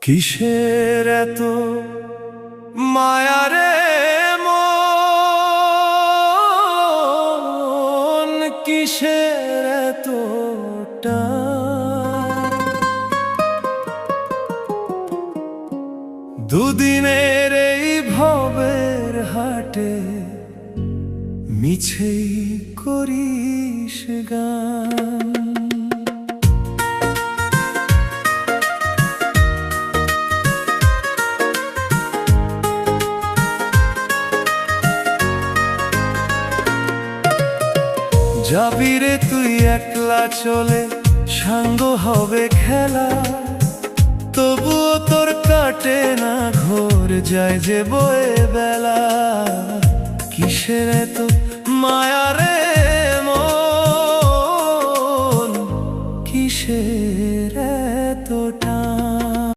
কিসের এত মায়া রে মন, কিসের এত টান? দুদিনের এই ভবের হাটে মিছেই করিস গান। যাবি রে তুই একলা চলে, সাঙ্গ হবে খেলা, তবুও তোর কাটে না ঘোর, যায় যে বয়ে বেলা। কিসের এত মায়া রে